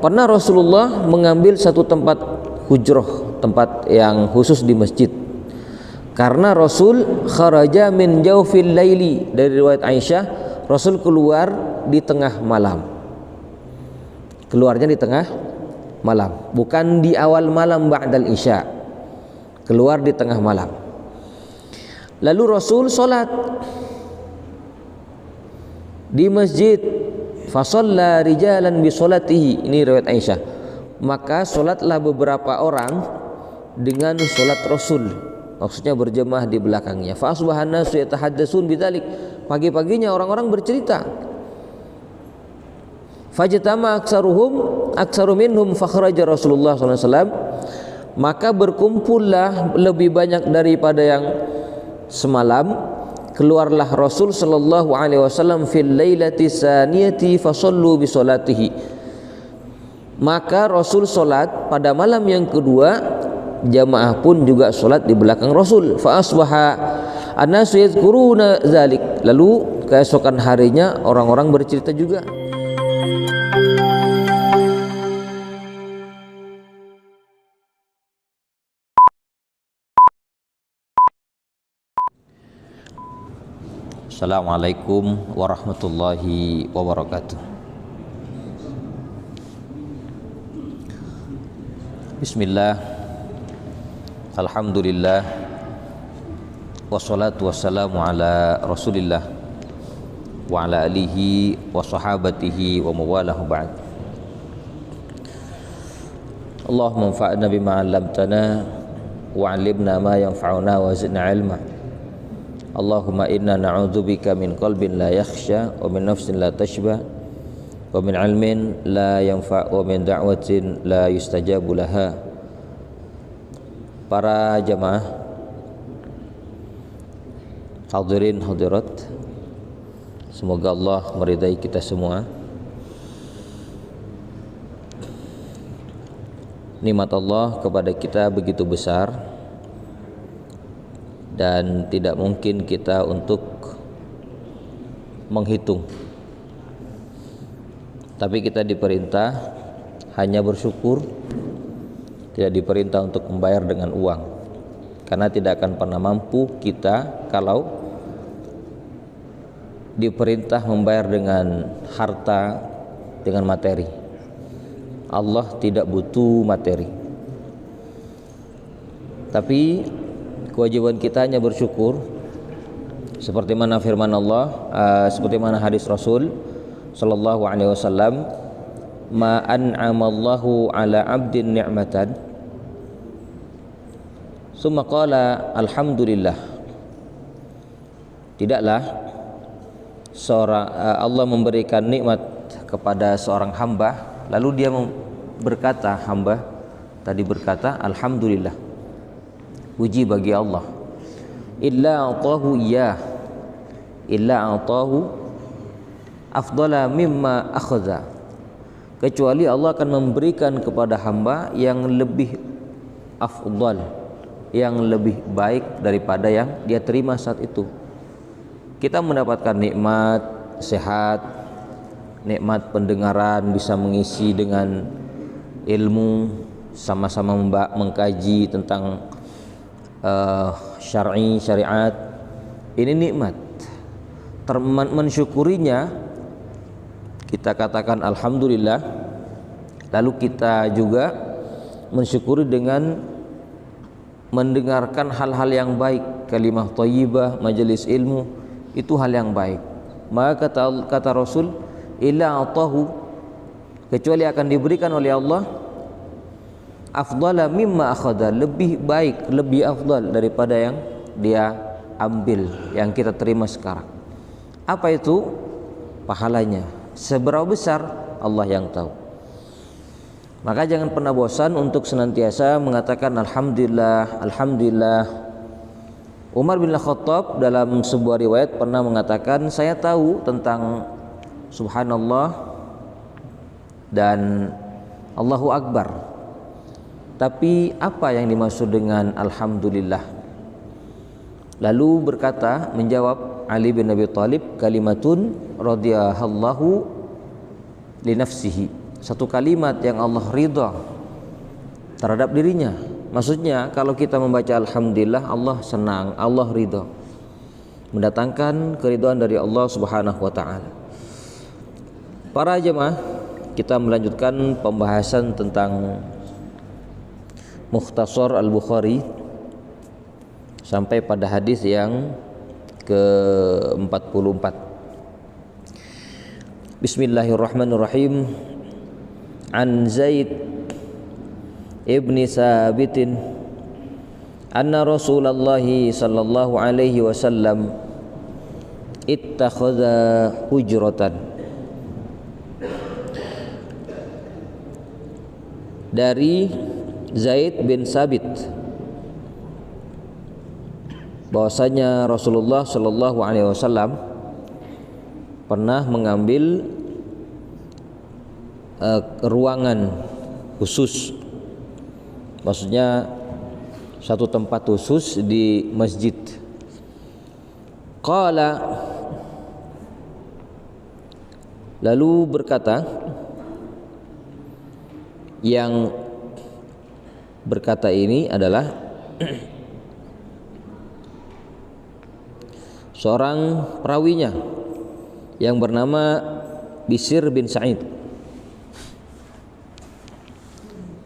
pernah Rasulullah mengambil satu tempat hujroh, tempat yang khusus di masjid. Karena Rasul kharaja min jawfil laili, dari riwayat Aisyah, Rasul keluar di tengah malam. Keluarnya di tengah malam, bukan di awal malam ba'dal isya. Keluar di tengah malam. Lalu Rasul salat di masjid, fa shalla rijalan bi salatihi. Ini riwayat Aisyah. Maka salatlah beberapa orang dengan salat Rasul. Maksudnya berjemaah di belakangnya. Fa asbahan nasu yatahaddatsun bidzalik. Pagi-paginya orang-orang bercerita. Fajtama aktsaru minhum fakhraja Rasulullah sallallahu alaihi wasallam. Maka berkumpullah lebih banyak daripada yang semalam. Keluarlah Rasul sallallahu alaihi wasallam fil lailati saniyati fa shallu bi salatihi. Maka Rasul salat pada malam yang kedua, jamaah pun juga salat di belakang Rasul. Fa asbaha an-nasu yadhkuruna dzalik. Lalu keesokan harinya orang-orang bercerita juga. Assalamualaikum warahmatullahi wabarakatuh. Bismillah, alhamdulillah, wassalatu wassalamu ala rasulillah wa ala alihi wa sahabatihi wa mawalahu ba'd. Allahumma anfa'na bima 'allamtana wa 'allimna ma yanfa'una wa zidna 'ilma. Allahumma inna na'udzubika min qalbin la yakhsha wa min nafsin la tashba wa min 'ilmin la yanfa' wa min da'watin la yustajabu laha. Para jamaah, hadirin hadirat, semoga Allah meridai kita semua. Nikmat Allah kepada kita begitu besar dan tidak mungkin kita untuk menghitung. Tapi kita diperintah hanya bersyukur, tidak diperintah untuk membayar dengan uang, karena tidak akan pernah mampu kita kalau diperintah membayar dengan harta, dengan materi. Allah tidak butuh materi, tapi kewajiban kita hanya bersyukur, seperti mana firman Allah, seperti mana hadis Rasul sallallahu alaihi wasallam, ma an'amallahu ala 'abdin ni'matan summa qala alhamdulillah. Tidaklah seorang Allah memberikan nikmat kepada seorang hamba, lalu dia berkata, hamba tadi berkata alhamdulillah, puji bagi Allah, illa a'tahu afdala mimma akhadha, kecuali Allah akan memberikan kepada hamba yang lebih afdal, yang lebih baik daripada yang dia terima saat itu. Kita mendapatkan nikmat sehat, nikmat pendengaran, bisa mengisi dengan ilmu, sama-sama mengkaji tentang syariat. Ini nikmat. Mensyukurinya kita katakan alhamdulillah, lalu kita juga mensyukuri dengan mendengarkan hal-hal yang baik, kalimah thayyibah, majelis ilmu, itu hal yang baik. Maka kata Rasul, illa atahu, kecuali akan diberikan oleh Allah afdala mimma akhadha, lebih baik, lebih afdal daripada yang dia ambil, yang kita terima sekarang. Apa itu pahalanya? Seberapa besar Allah yang tahu. Maka jangan pernah bosan untuk senantiasa mengatakan alhamdulillah, alhamdulillah. Umar bin Khattab dalam sebuah riwayat pernah mengatakan, saya tahu tentang subhanallah dan Allahu Akbar, tapi apa yang dimaksud dengan alhamdulillah? Lalu menjawab Ali bin Abi Thalib, kalimatun radhiyahallahu li nafsihi satu kalimat yang Allah ridha terhadap dirinya. Maksudnya kalau kita membaca alhamdulillah, Allah senang, Allah ridha, mendatangkan keridhaan dari Allah Subhanahu wa taala. Para jemaah, kita melanjutkan pembahasan tentang Mukhtasar Al-Bukhari sampai pada hadis yang ke-44. Bismillahirrahmanirrahim. An Zaid ibni Sabitin anna Rasulullah sallallahu alaihi wasallam ittakhadha hujratan. Dari Zaid bin Sabit bahwasanya Rasulullah sallallahu alaihi wasallam pernah mengambil ruangan khusus, maksudnya satu tempat khusus di masjid. Qala, lalu berkata, yang berkata ini adalah seorang perawinya yang bernama Bishr bin Sa'id.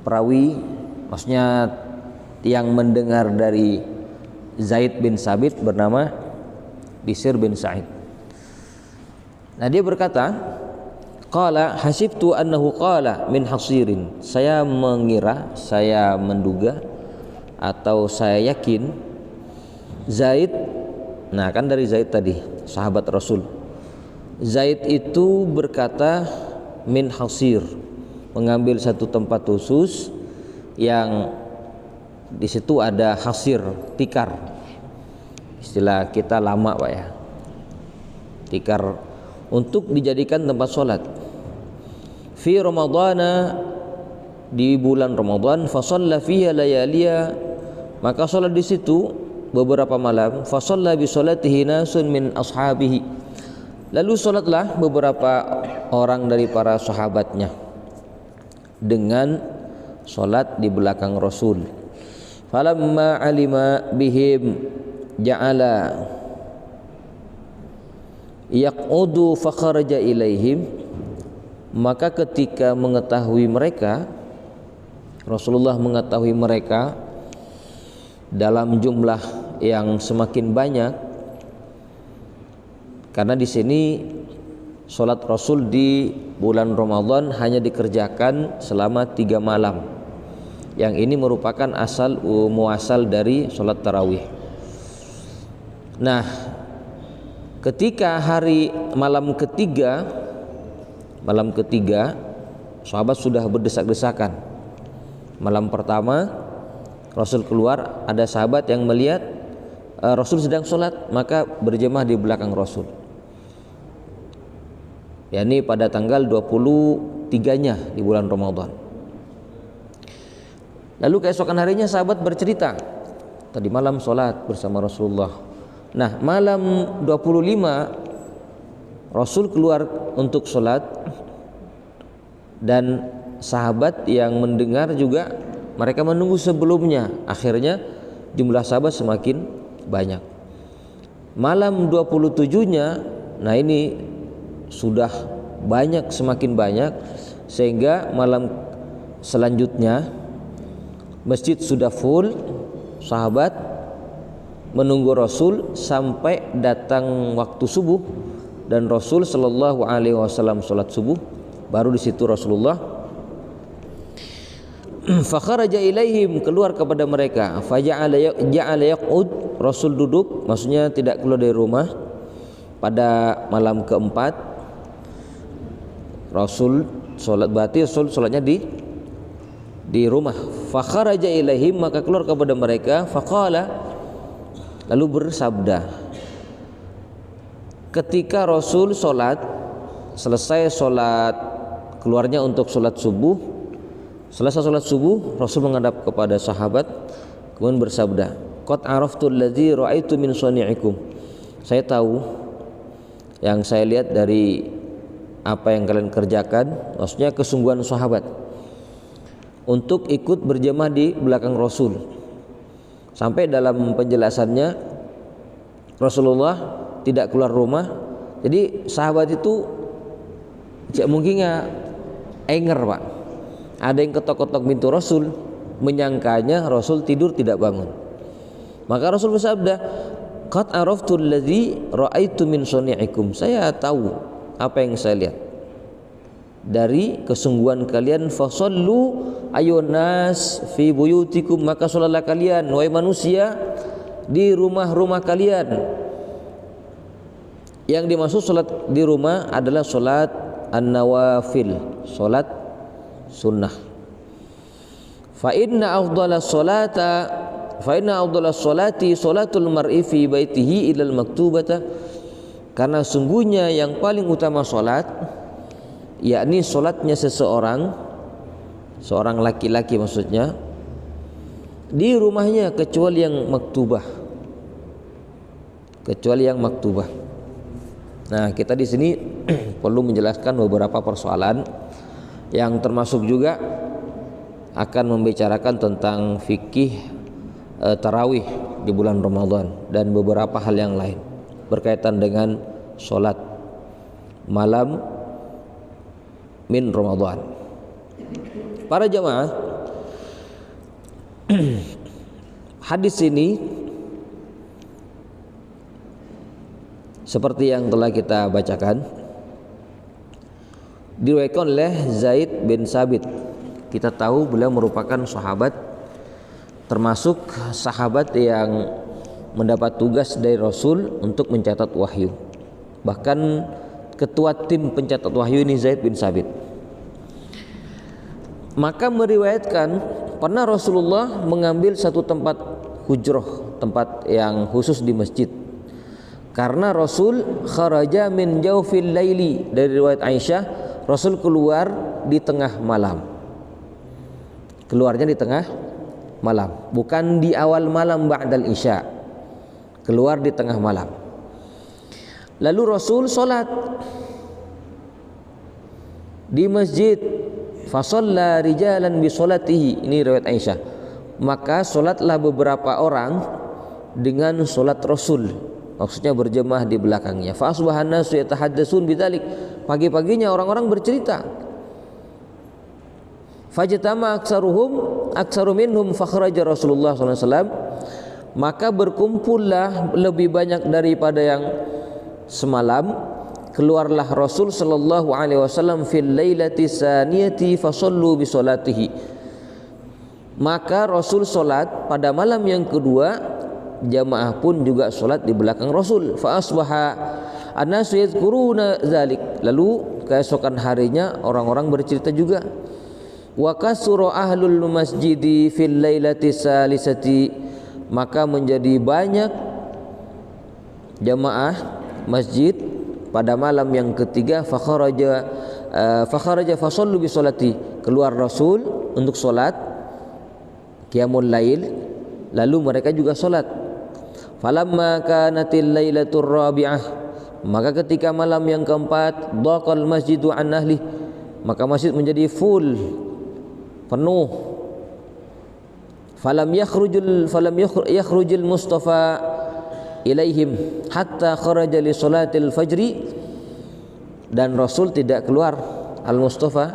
Perawi maksudnya yang mendengar dari Zaid bin Sabit bernama Bishr bin Sa'id. Nah, dia berkata, qala hasibtu annahu qala min hasirin. Saya mengira, saya menduga atau saya yakin Zaid, nah kan dari Zaid tadi, sahabat Rasul. Zaid itu berkata min hasir, mengambil satu tempat khusus yang di situ ada hasir, tikar. Istilah kita lama Pak ya. Tikar untuk dijadikan tempat sholat. Fi Ramadana, di bulan Ramadan, fa shalla fiha layaliya, maka sholat di situ beberapa malam. Fa shalla bi sholatihi nasun min ashabihi, lalu sholatlah beberapa orang dari para sahabatnya dengan sholat di belakang Rasul. Falamma alima bihim ja'ala yaqudu fakharaja ilaihim, maka ketika mengetahui mereka, Rasulullah mengetahui mereka dalam jumlah yang semakin banyak, karena di sini sholat Rasul di bulan Ramadan hanya dikerjakan selama 3 malam. Yang ini merupakan muasal dari sholat tarawih. Nah, ketika malam ketiga, sahabat sudah berdesak-desakan. Malam pertama Rasul keluar, ada sahabat yang melihat Rasul sedang sholat, maka berjemaah di belakang Rasul. yakni pada tanggal 23-nya di bulan Ramadan. Lalu keesokan harinya sahabat bercerita, tadi malam sholat bersama Rasulullah. Nah, malam 25 Rasul keluar untuk sholat, dan sahabat yang mendengar juga mereka menunggu sebelumnya. Akhirnya jumlah sahabat semakin banyak. Malam 27-nya, nah ini sudah banyak, semakin banyak, sehingga malam selanjutnya masjid sudah full, sahabat menunggu Rasul sampai datang waktu subuh, dan Rasul Shallallahu Alaihi Wasallam sholat subuh, baru di situ Rasulullah fakharaja ilaihim, keluar kepada mereka, faja'ala yaq'ud, Rasul duduk, maksudnya tidak keluar dari rumah. Pada malam keempat Rasul sholat, berarti Rasul sholatnya di rumah. Fakharaja ilaihim, maka keluar kepada mereka, faqala, lalu bersabda. Ketika Rasul sholat, selesai sholat, keluarnya untuk sholat subuh, selesai sholat subuh, Rasul menghadap kepada sahabat, kemudian bersabda, qad araftu alladzi ra'aitu min sani'ikum, saya tahu yang saya lihat dari apa yang kalian kerjakan, maksudnya kesungguhan sahabat untuk ikut berjamaah di belakang Rasul. Sampai dalam penjelasannya Rasulullah tidak keluar rumah. Jadi sahabat itu mungkin enger Pak. Ada yang ketok-ketok pintu Rasul, menyangkanya Rasul tidur tidak bangun. Maka Rasul bersabda, "Qad araftu alladzi ra'aitu min suni'ikum." Saya tahu apa yang saya lihat dari kesungguhan kalian. Fasallu ayunas fi buyutikum, maka salatlah kalian wahai manusia di rumah-rumah kalian. Yang dimaksud salat di rumah adalah salat an-nawafil, salat sunnah. Fa inna afdalas salati salatul mar'i fi baitihi ilal maktubata, karena sungguhnya yang paling utama salat yakni salatnya seorang laki-laki maksudnya di rumahnya kecuali yang maktubah. Nah, kita di sini perlu menjelaskan beberapa persoalan yang termasuk juga akan membicarakan tentang fikih tarawih di bulan Ramadan dan beberapa hal yang lain berkaitan dengan sholat malam min Ramadan. Para jamaah, hadis ini seperti yang telah kita bacakan diriwayatkan oleh Zaid bin Sabit. Kita tahu beliau merupakan sahabat, termasuk sahabat yang mendapat tugas dari Rasul untuk mencatat wahyu. Bahkan ketua tim pencatat wahyu ini Zaid bin Sabit. Maka meriwayatkan pernah Rasulullah mengambil satu tempat hujroh, tempat yang khusus di masjid. Karena Rasul kharaja min jawfil laili, dari riwayat Aisyah, Rasul keluar di tengah malam. Keluarnya di tengah malam, bukan di awal malam ba'dal isya. Keluar di tengah malam. Lalu Rasul salat di masjid. Fasalla rijalan bi salatihi, ini riwayat Aisyah. Maka salatlah beberapa orang dengan salat Rasul, maksudnya berjemaah di belakangnya. Fa asbahan nasu yatahaddatsun bidzalik, pagi-paginya orang-orang bercerita. Fajtama aktsaru minhum fakhraja Rasulullah sallallahu alaihi wasallam, maka berkumpullah lebih banyak daripada yang semalam. Keluarlah Rasul sallallahu alaihi wasallam fil lailati saniyati fasallu bi salatihi. Maka Rasul salat pada malam yang kedua, jamaah pun juga salat di belakang Rasul. Fa asbaha an-nasu yadhkuruna dzalik. Lalu keesokan harinya orang-orang bercerita juga. Wa kasura ahlul masjidi fil lailati salisati, maka menjadi banyak jamaah masjid pada malam yang ketiga. Fakharaja fasallu bi salati, keluar Rasul untuk salat qiyamul lail, lalu mereka juga salat. Falamma kanatil lailatur rabi'ah, maka ketika malam yang keempat, dhaqal masjidu an ahli, maka masjid menjadi full, penuh. Falam yakhrujul Mustafa ilaihim hatta kharaja li salatil fajri, dan Rasul tidak keluar al-Mustafa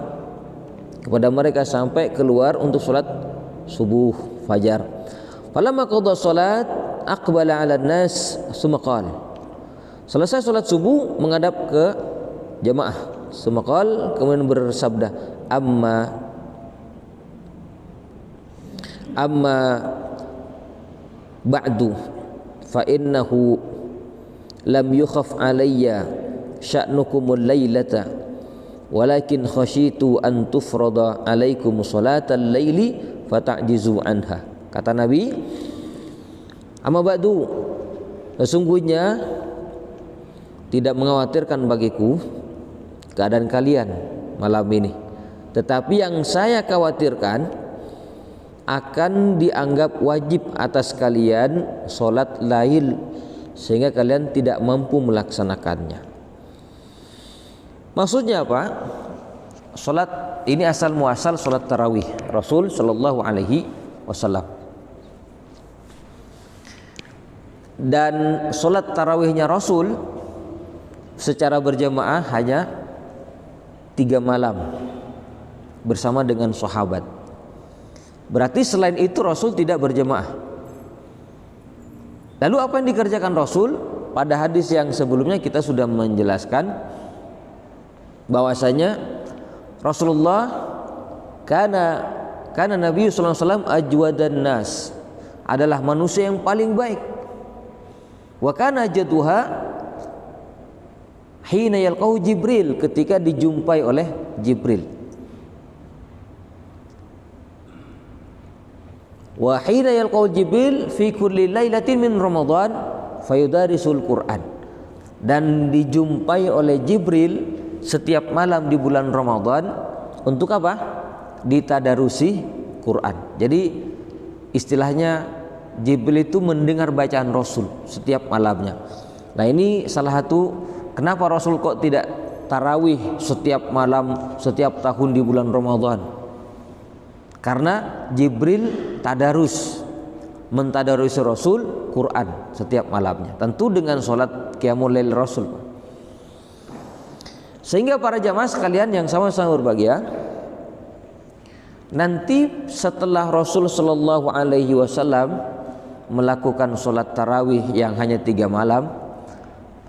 kepada mereka sampai keluar untuk salat subuh fajar. Falamma qada salat aqbala 'ala an-nas summa qala, selesai salat subuh menghadap ke jamaah, summa qala, kemudian bersabda, amma ba'du fa innahu lam yukhaf alayya sya'nukumul laylata walakin khasyitu an tufrada alaikum salatal laili fata'jizu anha. Kata Nabi, amma ba'du, sesungguhnya tidak mengkhawatirkan bagiku keadaan kalian malam ini, tetapi yang saya khawatirkan akan dianggap wajib atas kalian salat lail sehingga kalian tidak mampu melaksanakannya. Maksudnya apa? Salat ini asal muasal salat tarawih Rasul sallallahu alaihi wasallam. Dan salat tarawihnya Rasul secara berjamaah hanya 3 malam bersama dengan sahabat. Berarti selain itu Rasul tidak berjamaah. Lalu apa yang dikerjakan Rasul? Pada hadis yang sebelumnya kita sudah menjelaskan bahwasanya Rasulullah karena Nabi sallallahu alaihi wasallam ajwadan nas, adalah manusia yang paling baik. Wa kana jaduha hina yalqahu Jibril, ketika dijumpai oleh Jibril. Wa hina yalqahu Jibril fi kulli lailatin min Ramadan fayudarisul Quran, dan dijumpai oleh Jibril setiap malam di bulan Ramadan untuk apa? Ditadarusi Quran. Jadi istilahnya Jibril itu mendengar bacaan Rasul setiap malamnya. Nah, ini salah satu kenapa Rasul kok tidak tarawih setiap malam setiap tahun di bulan Ramadan. Karena Jibril mentadarusi Rasul Quran setiap malamnya. Tentu dengan sholat qiyamul lail Rasul. Sehingga para jamaah sekalian yang sama-sama berbahagia, nanti setelah Rasul sallallahu alaihi wasallam melakukan sholat tarawih yang hanya 3 malam,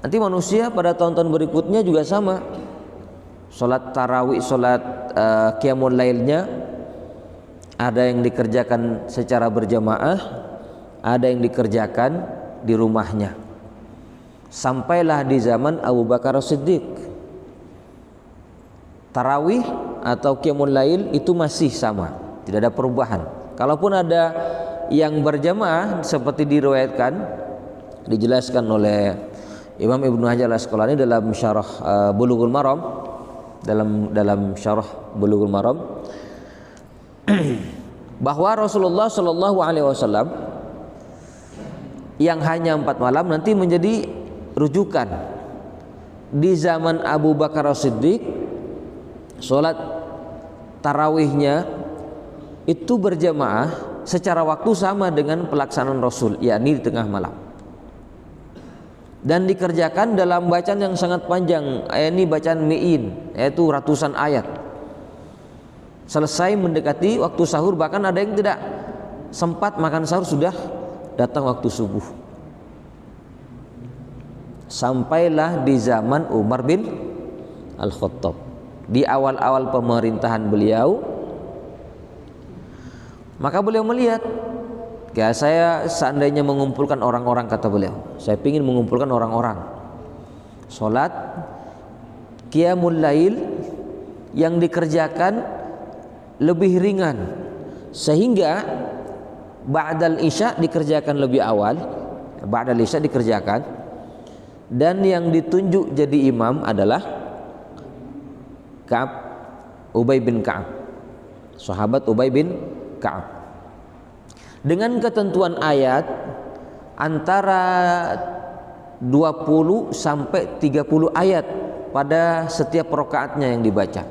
nanti manusia pada tahun-tahun berikutnya juga sama. Sholat tarawih, sholat qiyamul lailnya ada yang dikerjakan secara berjamaah, ada yang dikerjakan di rumahnya. Sampailah di zaman Abu Bakar As-Siddiq, tarawih atau qiyamul lail itu masih sama, tidak ada perubahan. Kalaupun ada yang berjamaah seperti diriwayatkan, dijelaskan oleh Imam Ibnu Hajar Al-Asqalani dalam syarah Bulughul Maram, dalam syarah Bulughul Maram, bahwa Rasulullah Shallallahu alaihi wasallam yang hanya 4 malam nanti menjadi rujukan. Di zaman Abu Bakar As-Siddiq sholat tarawihnya itu berjamaah secara waktu sama dengan pelaksanaan Rasul, yakni di tengah malam, dan dikerjakan dalam bacaan yang sangat panjang. Ini bacaan mi'in, yaitu ratusan ayat. Selesai mendekati waktu sahur, bahkan ada yang tidak sempat makan sahur sudah datang waktu subuh. Sampailah di zaman Umar bin Al-Khattab, di awal-awal pemerintahan beliau, maka beliau melihat, ya saya seandainya mengumpulkan orang-orang, kata beliau, saya ingin mengumpulkan orang-orang sholat qiyamul lail yang dikerjakan lebih ringan, sehingga ba'dal isya dikerjakan lebih awal, ba'dal isya dikerjakan, dan yang ditunjuk jadi imam adalah Ubay bin Ka'ab, sahabat Ubay bin Ka'ab, dengan ketentuan ayat antara 20 sampai 30 ayat pada setiap rakaatnya yang dibaca.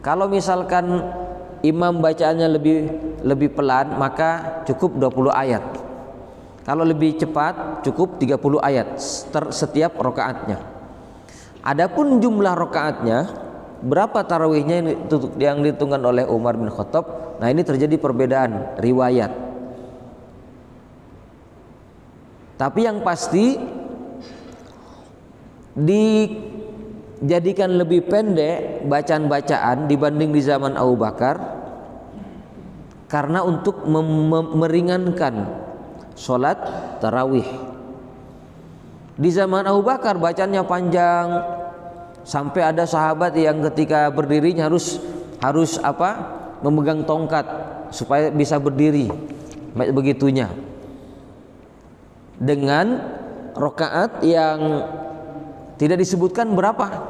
Kalau misalkan imam bacaannya lebih pelan, maka cukup 20 ayat. Kalau lebih cepat cukup 30 ayat setiap rakaatnya. Adapun jumlah rakaatnya, berapa tarawihnya yang dihitungkan oleh Umar bin Khattab, nah ini terjadi perbedaan riwayat. Tapi yang pasti dijadikan lebih pendek bacaan-bacaan dibanding di zaman Abu Bakar, karena untuk meringankan sholat tarawih. Di zaman Abu Bakar bacanya panjang, sampai ada sahabat yang ketika berdirinya harus memegang tongkat supaya bisa berdiri begitunya, dengan rakaat yang tidak disebutkan berapa.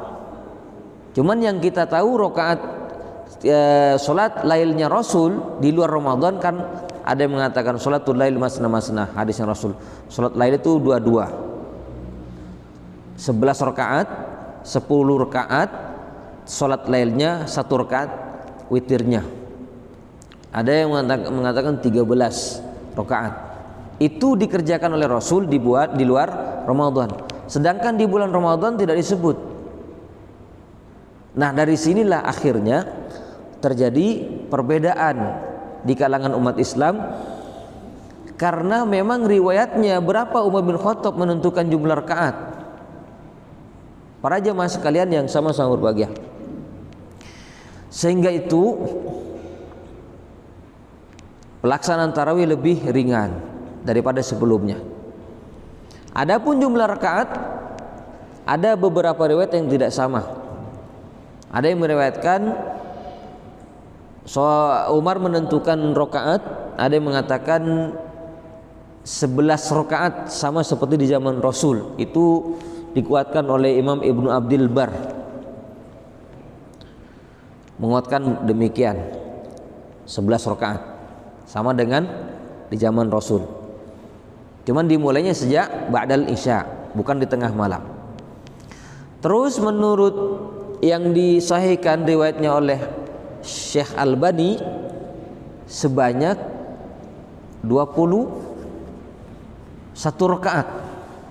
Cuman yang kita tahu rakaat sholat lailnya Rasul di luar Ramadan, kan ada yang mengatakan sholatul lail masna-masna, hadisnya Rasul sholat lail itu 2-2, 11 rakaat 10 rakaat, sholat lailnya 1 rakaat witirnya. Ada yang mengatakan 13 rakaat. Itu dikerjakan oleh Rasul dibuat di luar Ramadan. Sedangkan di bulan Ramadan tidak disebut. Nah, dari sinilah akhirnya terjadi perbedaan di kalangan umat Islam, karena memang riwayatnya berapa Umar bin Khattab menentukan jumlah rakaat. Para jemaah sekalian yang sama-sama berbahagia, sehingga itu pelaksanaan tarawih lebih ringan daripada sebelumnya. Adapun jumlah rakaat, ada beberapa riwayat yang tidak sama. Ada yang meriwayatkan Umar menentukan rakaat, ada yang mengatakan 11 rakaat sama seperti di zaman Rasul. Itu dikuatkan oleh Imam Ibnu Abdul Bar, menguatkan demikian, 11 rakaat sama dengan di zaman Rasul. Cuman dimulainya sejak ba'dal isya, bukan di tengah malam. Terus menurut yang disahihkan riwayatnya oleh Syekh Albani sebanyak 21 rakaat.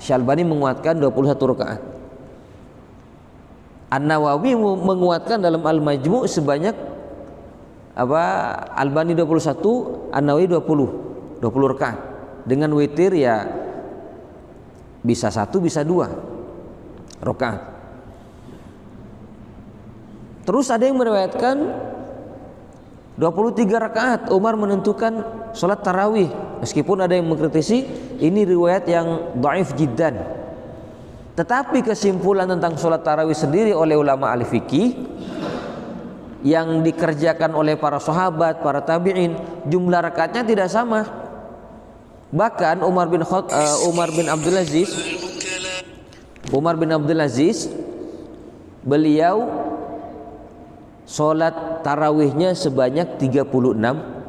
Syekh Albani menguatkan 21 rakaat. An-Nawawi menguatkan dalam Al-Majmu' sebanyak Albani 21, An-Nawawi 20 rakaat. Dengan witir ya bisa 1 bisa 2 rakaat. Terus ada yang meriwayatkan 23 rakaat Umar menentukan sholat tarawih, meskipun ada yang mengkritisi ini riwayat yang dhaif jiddan. Tetapi kesimpulan tentang sholat tarawih sendiri oleh ulama ahli fikih yang dikerjakan oleh para sahabat, para tabi'in, jumlah rakaatnya tidak sama. Bahkan Umar bin Abdul Aziz beliau sholat tarawihnya sebanyak 36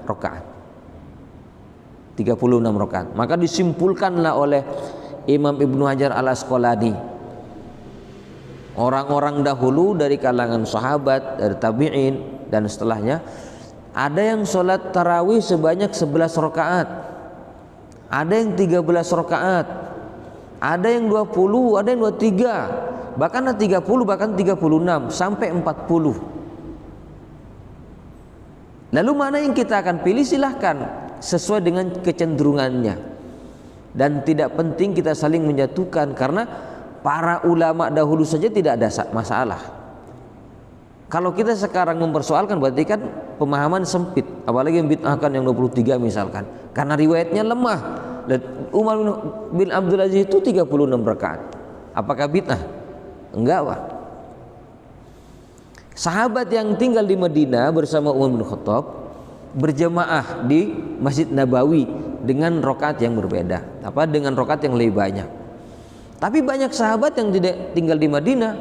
rakaat. 36 rakaat. Maka disimpulkanlah oleh Imam Ibnu Hajar Al-Asqalani, orang-orang dahulu dari kalangan sahabat, dari tabi'in dan setelahnya, ada yang sholat tarawih sebanyak 11 rakaat, ada yang 13 rakaat, ada yang 20, ada yang 23, bahkan 30, bahkan 36 sampai 40. Lalu mana yang kita akan pilih? Silahkan sesuai dengan kecenderungannya, dan tidak penting kita saling menjatuhkan, karena para ulama dahulu saja tidak ada masalah. Kalau kita sekarang mempersoalkan berarti kan pemahaman sempit, apalagi yang bid'ahkan yang 23 misalkan, karena riwayatnya lemah. Dan Umar bin Abdul Aziz itu 36 rakaat. Apakah bid'ah? Enggak, Pak. Sahabat yang tinggal di Madinah bersama Umar bin Khattab berjamaah di Masjid Nabawi dengan rakaat yang berbeda, dengan rakaat yang lebih banyak. Tapi banyak sahabat yang tidak tinggal di Madinah,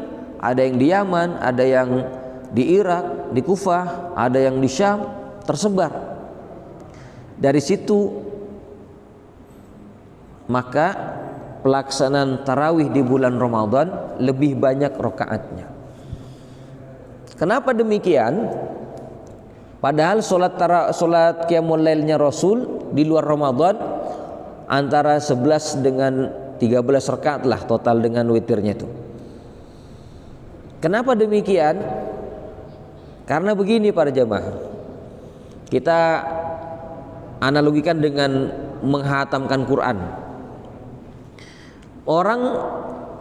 ada yang di Yaman, ada yang di Irak, di Kufah, ada yang di Syam, tersebar. Dari situ maka pelaksanaan tarawih di bulan Ramadan lebih banyak rakaatnya. Kenapa demikian? Padahal solat qiyamul lailnya Rasul di luar Ramadan antara 11 dengan 13 rakaat lah total dengan witirnya itu. Kenapa demikian? Karena begini para jamaah, kita analogikan dengan menghatamkan Quran. Orang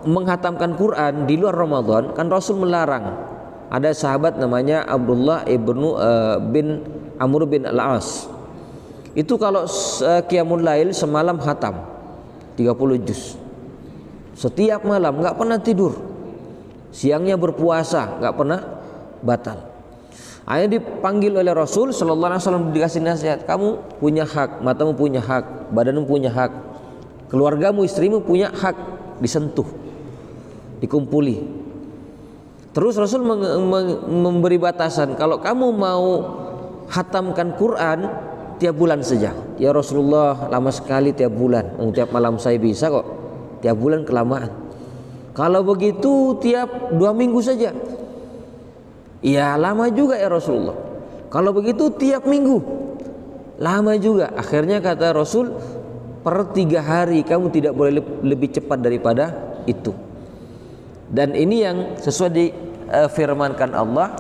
menghatamkan Quran di luar Ramadan kan Rasul melarang. Ada sahabat namanya Abdullah bin Amr bin Al-As. Itu kalau qiyamul lail semalam khatam 30 juz. Setiap malam, nggak pernah tidur. Siangnya berpuasa, nggak pernah batal. Akhirnya dipanggil oleh Rasul sallallahu alaihi wasallam, dikasih nasihat, kamu punya hak, matamu punya hak, badanmu punya hak, keluargamu, istrimu punya hak disentuh, dikumpuli. Terus Rasul memberi batasan, kalau kamu mau khatamkan Quran tiap bulan saja. Ya Rasulullah, lama sekali tiap bulan. Tiap malam saya bisa kok, tiap bulan kelamaan. Kalau begitu tiap 2 minggu saja. Ya lama juga ya Rasulullah. Kalau begitu tiap minggu, lama juga. Akhirnya kata Rasul, per 3 hari kamu tidak boleh lebih cepat daripada itu. Dan ini yang sesuai difirmankan Allah,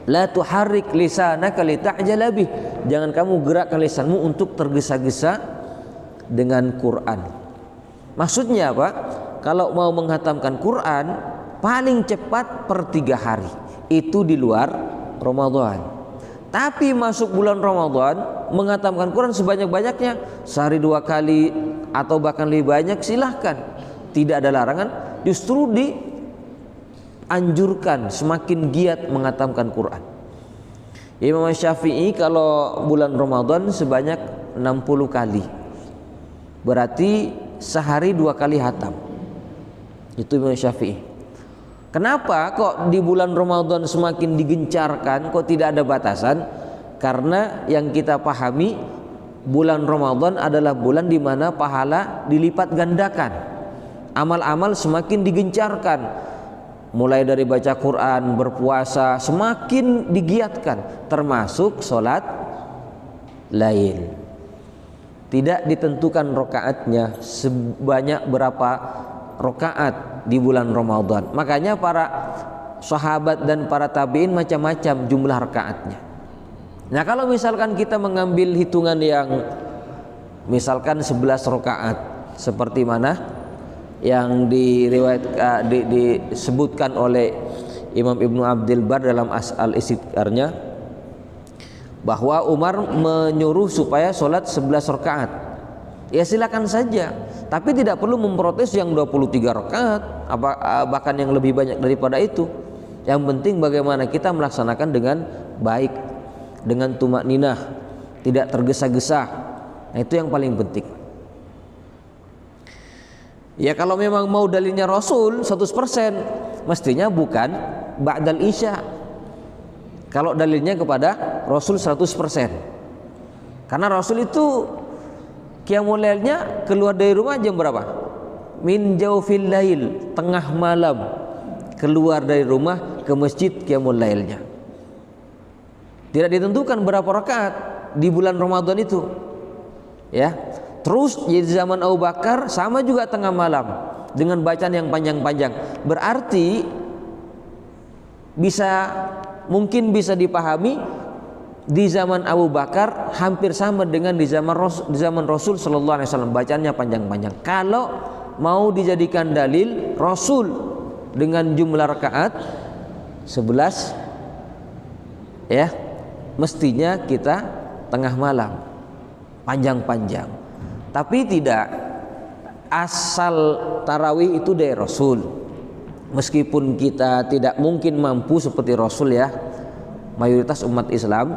la tuharrik lisanaka lita'jala bih. Jangan kamu gerakkan lisanmu untuk tergesa-gesa dengan Quran. Maksudnya apa? Kalau mau menghatamkan Quran paling cepat per 3 hari. Itu di luar Ramadan. Tapi masuk bulan Ramadan menghatamkan Quran sebanyak-banyaknya, sehari 2 kali atau bahkan lebih banyak, silahkan. Tidak ada larangan. Justru dianjurkan semakin giat menghatamkan Quran. Imam Syafi'i kalau bulan Ramadan sebanyak 60 kali. Berarti sehari 2 kali hatam. Itu Imam Syafi'i. Kenapa kok di bulan Ramadan semakin digencarkan, kok tidak ada batasan? Karena yang kita pahami, bulan Ramadan adalah bulan di mana pahala dilipat gandakan. Amal-amal semakin digencarkan. Mulai dari baca Quran, berpuasa, semakin digiatkan, termasuk sholat lail. Tidak ditentukan rakaatnya sebanyak berapa rakaat di bulan Ramadan. Makanya para sahabat dan para tabi'in macam-macam jumlah rakaatnya. Nah, kalau misalkan kita mengambil hitungan yang misalkan 11 rakaat, seperti mana yang disebutkan oleh Imam Ibnu Abdul Bar dalam Al-Istidkarnya, bahwa Umar menyuruh supaya sholat 11 rakaat. Ya silakan saja, tapi tidak perlu memprotes yang 23 rakaat, bahkan yang lebih banyak daripada itu. Yang penting bagaimana kita melaksanakan dengan baik, dengan tumakninah, tidak tergesa-gesa. Nah, itu yang paling penting. Ya kalau memang mau dalilnya Rasul 100%, mestinya bukan ba'dal isya. Kalau dalilnya kepada Rasul 100%. Karena Rasul itu qiyamul lailnya keluar dari rumah jam berapa? Min jaufil lail, tengah malam keluar dari rumah ke masjid qiyamul lailnya. Tidak ditentukan berapa rakaat di bulan Ramadan itu. Ya. Terus di zaman Abu Bakar sama juga tengah malam dengan bacaan yang panjang-panjang. Berarti mungkin bisa dipahami di zaman Abu Bakar hampir sama dengan di zaman Rasul sallallahu alaihi wasallam, bacaannya panjang-panjang. Kalau mau dijadikan dalil Rasul dengan jumlah rakaat 11, ya, mestinya kita tengah malam panjang-panjang. Tapi tidak, asal tarawih itu dari Rasul. Meskipun kita tidak mungkin mampu seperti Rasul, ya, mayoritas umat Islam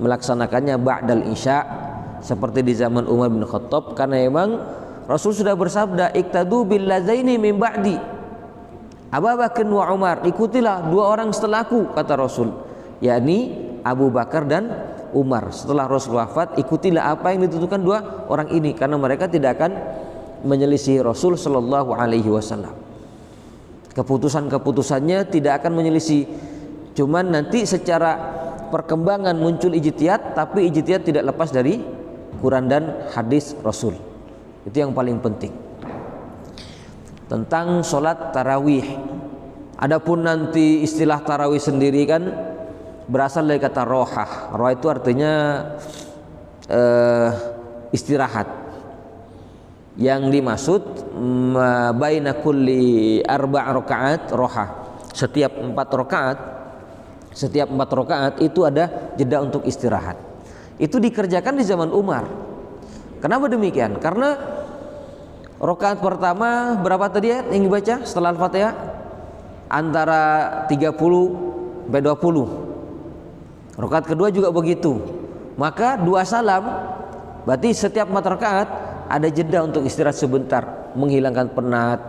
melaksanakannya ba'dal isya seperti di zaman Umar bin Khattab, karena memang Rasul sudah bersabda, iktadu bil lazaini min ba'di, Abu Bakar wa Umar, ikutilah 2 orang setelahku, kata Rasul, yakni Abu Bakar dan Umar. Setelah Rasul wafat, ikutilah apa yang ditentukan 2 orang ini, karena mereka tidak akan menyelisih Rasul sallallahu alaihi wasallam. Keputusannya tidak akan menyelisih. Cuman nanti secara perkembangan muncul ijtihad, tapi ijtihad tidak lepas dari Quran dan hadis Rasul. Itu yang paling penting. Tentang sholat tarawih. Adapun nanti istilah tarawih sendiri kan berasal dari kata rohah. Roh itu artinya istirahat. Yang dimaksud baina kulli 4 rakaat rohah. Setiap 4 rakaat itu ada jeda untuk istirahat. Itu dikerjakan di zaman Umar. Kenapa demikian? Karena rakaat pertama berapa tadi ya yang dibaca setelah Al-Fatihah? Antara 30 sampai 20. Rakaat kedua juga begitu. Maka 2 salam, berarti setiap 4 rakaat ada jeda untuk istirahat sebentar, menghilangkan penat.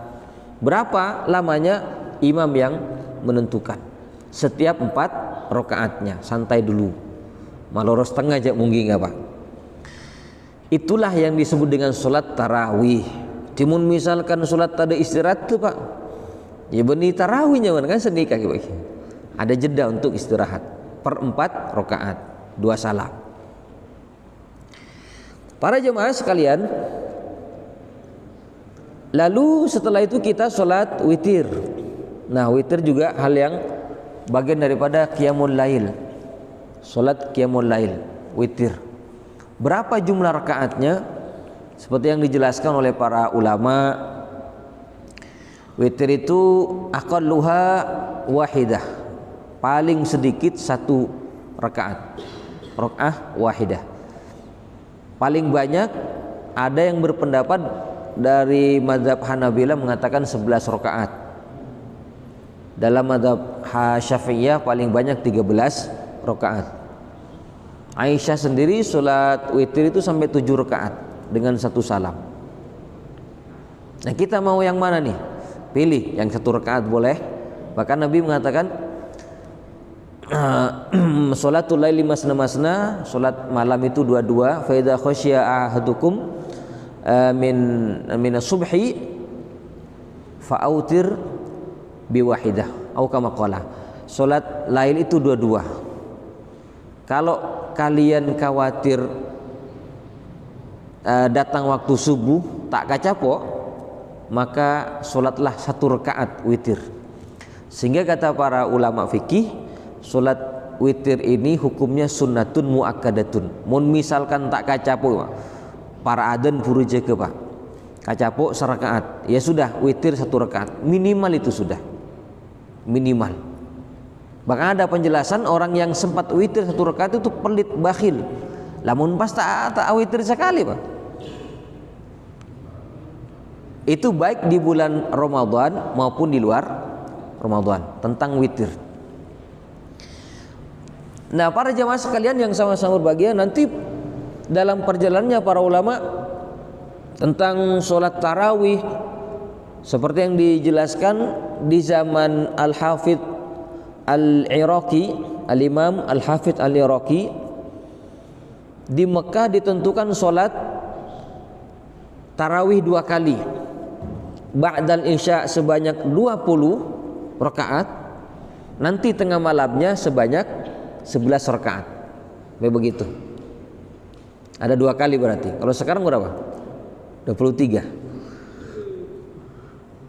Berapa lamanya? Imam yang menentukan. Setiap 4 rakaatnya, santai dulu. Maloro setengah aja mungkin nggak Pak. Itulah yang disebut dengan sholat tarawih. Timun misalkan sholat ada istirahat tuh Pak, ya benih tarawihnya kan sedikit bagi. Ada jeda untuk istirahat per 4 rakaat 2 salam. Para jemaah sekalian, lalu setelah itu kita sholat witir. Nah, witir juga hal yang bagian daripada qiyamul lail. Sholat qiyamul lail, witir. Berapa jumlah rakaatnya? Seperti yang dijelaskan oleh para ulama, witir itu aqalluha wahidah, paling sedikit 1 rakaat, rakaah wahidah. Paling banyak ada yang berpendapat dari mazhab Hanabilah mengatakan 11 rakaat. Dalam mazhab Syafi'iyah paling banyak 13 rakaat. Aisyah sendiri sholat witir itu sampai 7 rakaat dengan 1 salam. Nah, kita mau yang mana nih? Pilih yang 1 rakaat boleh. Bahkan Nabi mengatakan sholatul laili masna-masna, sholat malam itu 2-2. Fa idza khasyiya ahadukum min as-subhi fa'autir biwahidah atau kama qala. Sholat lail itu 2-2. Kalau kalian khawatir datang waktu subuh tak kacapok, maka sholatlah 1 rakaat witir. Sehingga kata para ulama fikih, sholat witir ini hukumnya sunnatun muakkadatun. Mun misalkan tak kacapok, para adzan puru jeke Pak, kacapok 1 rakaat, ya sudah witir 1 rakaat minimal, itu sudah minimal. Bahkan ada penjelasan orang yang sempat witir 1 rakaat itu pelit, bakhil. Lamun pas tak witir sekali Pak. Itu baik di bulan Ramadan maupun di luar Ramadan tentang witir. Nah, para jamaah sekalian yang sama-sama berbahagia, nanti dalam perjalanannya para ulama tentang sholat tarawih seperti yang dijelaskan di zaman Al-Hafidh Al-Iraqi, Al-Imam Al-Hafidh Al-Iraqi, di Mekah ditentukan sholat tarawih 2 kali, ba'dal isya sebanyak 20 rakaat, nanti tengah malamnya sebanyak 11 rakaat. Begitu. Ada 2 kali berarti. Kalau sekarang berapa? 23.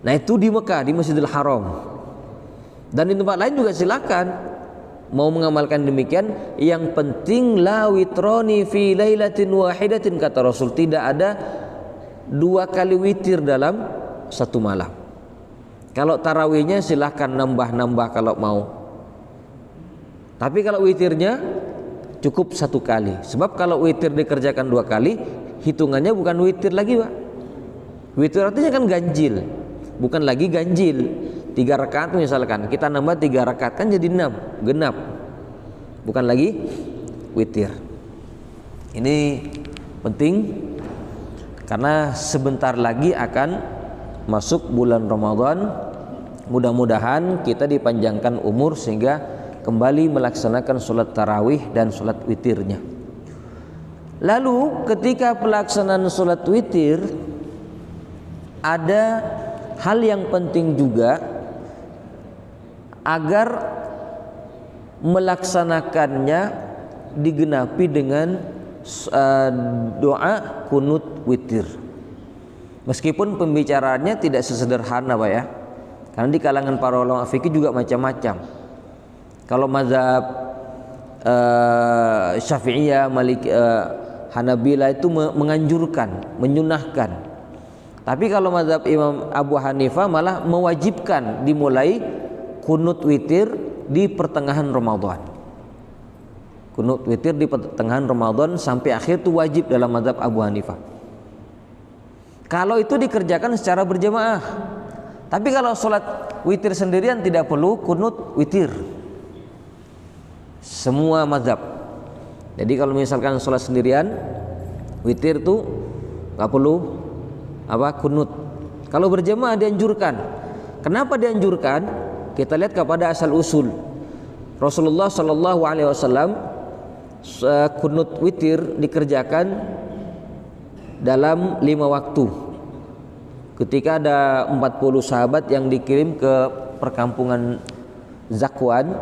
Nah, itu di Mekah, di Masjidil Haram. Dan di tempat lain juga silakan mau mengamalkan demikian. Yang penting la witroni fi lailatin wahidatin, kata Rasul. Tidak ada 2 kali witir dalam 1 malam. Kalau tarawihnya silahkan nambah-nambah kalau mau. Tapi kalau witirnya cukup 1 kali. Sebab kalau witir dikerjakan 2 kali, hitungannya bukan witir lagi Pak. Witir artinya kan ganjil, bukan lagi ganjil. 3 rakaat misalkan, kita nambah 3 rakaat kan jadi 6, genap. Bukan lagi witir. Ini penting karena sebentar lagi akan masuk bulan Ramadan. Mudah-mudahan kita dipanjangkan umur sehingga kembali melaksanakan sholat tarawih dan sholat witirnya. Lalu ketika pelaksanaan sholat witir, ada hal yang penting juga agar melaksanakannya digenapi dengan doa kunut witir. Meskipun pembicaraannya tidak sesederhana Pak ya, karena di kalangan para ulama fikih juga macam-macam. Kalau mazhab Syafi'iyah, Hanabilah itu menganjurkan, menyunahkan. Tapi kalau mazhab Imam Abu Hanifah malah mewajibkan dimulai kunut witir di pertengahan Ramadan. Kunut witir di pertengahan Ramadan sampai akhir itu wajib dalam mazhab Abu Hanifah. Kalau itu dikerjakan secara berjamaah. Tapi kalau sholat witir sendirian tidak perlu kunut witir. Semua mazhab. Jadi kalau misalkan sholat sendirian witir tuh nggak perlu kunut. Kalau berjamaah dianjurkan. Kenapa dianjurkan? Kita lihat kepada asal usul. Rasulullah Shallallahu Alaihi Wasallam kunut witir dikerjakan dalam 5 waktu. ketika ada 40 sahabat yang dikirim ke perkampungan Zakwan,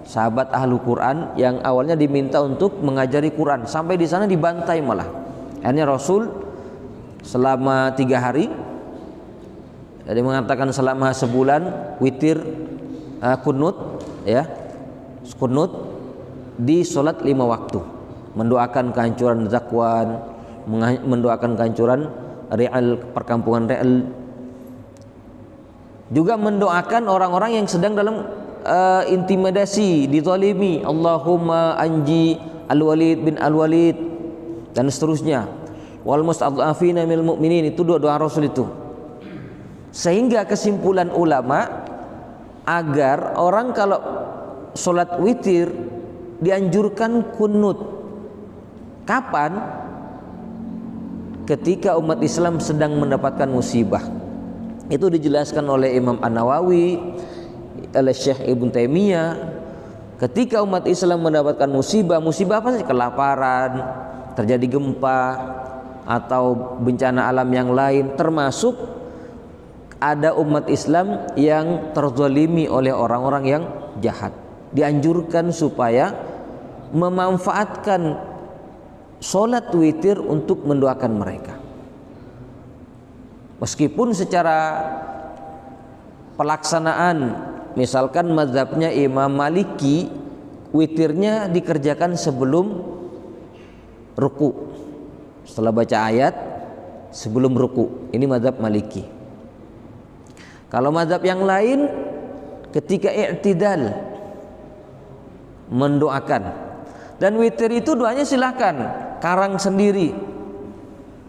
sahabat ahlu Quran yang awalnya diminta untuk mengajari Quran, sampai di sana dibantai malah. Akhirnya Rasul selama 3 hari, jadi mengatakan selama sebulan witir, kunut, ya, kunut di sholat 5 waktu, mendoakan kehancuran Zakwan, mendoakan kehancuran Ri'al, perkampungan Ri'al, juga mendoakan orang-orang yang sedang dalam intimidasi, dizalimi. Allahumma anji Al-Walid bin Al-Walid dan seterusnya, wal mustad'afina minal mu'minin. Itu doa Rasul itu. Sehingga kesimpulan ulama, agar orang kalau sholat witir dianjurkan kunut. Kapan? Ketika umat Islam sedang mendapatkan musibah. Itu dijelaskan oleh Imam An-Nawawi, oleh Syekh Ibn Taimiyah. Ketika umat Islam mendapatkan musibah, musibah apa sih? Kelaparan, terjadi gempa, atau bencana alam yang lain, termasuk ada umat Islam yang terzalimi oleh orang-orang yang jahat. Dianjurkan supaya memanfaatkan sholat witir untuk mendoakan mereka. Meskipun secara pelaksanaan, misalkan mazhabnya Imam Maliki, witirnya dikerjakan sebelum ruku, setelah baca ayat sebelum ruku. Ini mazhab Maliki. Kalau mazhab yang lain, ketika i'tidal mendoakan. Dan witir itu doanya silahkan karang sendiri.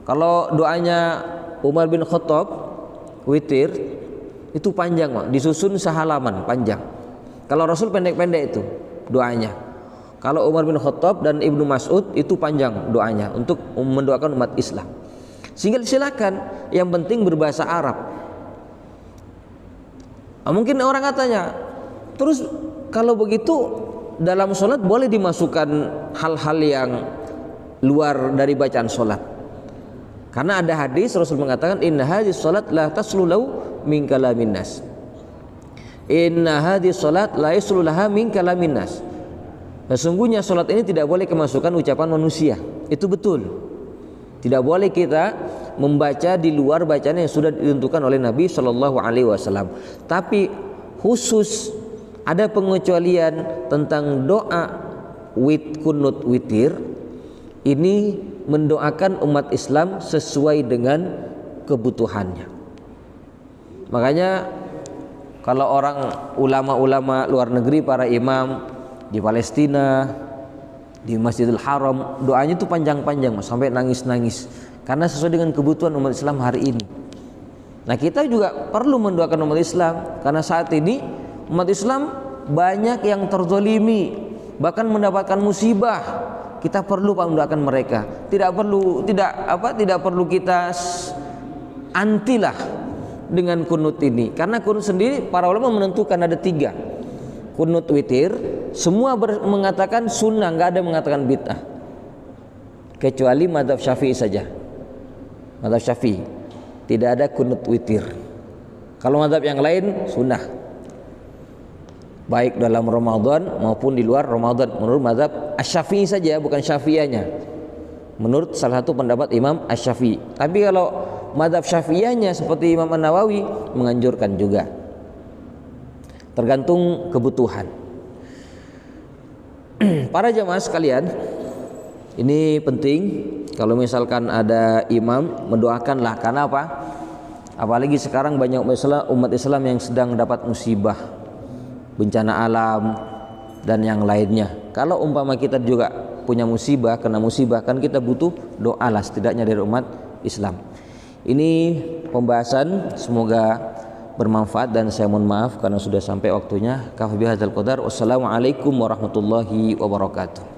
Kalau doanya Umar bin Khattab witir itu panjang, disusun sehalaman panjang. Kalau Rasul pendek-pendek itu doanya. Kalau Umar bin Khattab dan Ibnu Mas'ud itu panjang doanya untuk mendoakan umat Islam. Sehingga silakan, yang penting berbahasa Arab. Mungkin orang katanya, terus kalau begitu dalam sholat boleh dimasukkan hal-hal yang luar dari bacaan sholat? Karena ada hadis Rasul mengatakan, inna hadis sholat la taslulau min kalamin nas. Inna hadis sholat la yaslulaha min kalamin nas. Sesungguhnya sholat ini tidak boleh kemasukan ucapan manusia. Itu betul. Tidak boleh kita membaca di luar bacaan yang sudah ditentukan oleh Nabi Shallallahu Alaihi Wasallam. Tapi khusus ada pengecualian tentang doa kunut witir. Ini mendoakan umat Islam sesuai dengan kebutuhannya. Makanya kalau orang ulama-ulama luar negeri, para imam di Palestina, di Masjidil Haram, doanya itu panjang-panjang sampai nangis-nangis, karena sesuai dengan kebutuhan umat Islam hari ini. Nah, kita juga perlu mendoakan umat Islam, karena saat ini umat Islam banyak yang terzalimi, bahkan mendapatkan musibah. Kita perlu mendoakan mereka. Tidak perlu kita antilah dengan kunut ini, karena kunut sendiri para ulama menentukan ada 3. Kunut witir semua mengatakan sunnah, nggak ada mengatakan bid'ah, kecuali mazhab Syafi'i saja. Mazhab Syafi'i tidak ada kunut witir. Kalau mazhab yang lain sunnah, baik dalam Ramadan maupun di luar Ramadan, menurut mazhab Asy-Syafi'i saja, bukan Syafi'iyahnya, menurut salah satu pendapat Imam Asy-Syafi'i. Tapi kalau mazhab Syafi'iyahnya seperti Imam An-Nawawi menganjurkan juga, tergantung kebutuhan. Para jamaah sekalian, ini penting. Kalau misalkan ada imam, mendoakanlah. Karena apa? Apalagi sekarang banyak umat Islam yang sedang dapat musibah, bencana alam dan yang lainnya. Kalau umpama kita juga punya musibah, kena musibah, kan kita butuh doa lah setidaknya dari umat Islam. Ini pembahasan, semoga bermanfaat, dan saya mohon maaf karena sudah sampai waktunya. Kafa bihadzal qadar. Wassalamualaikum warahmatullahi wabarakatuh.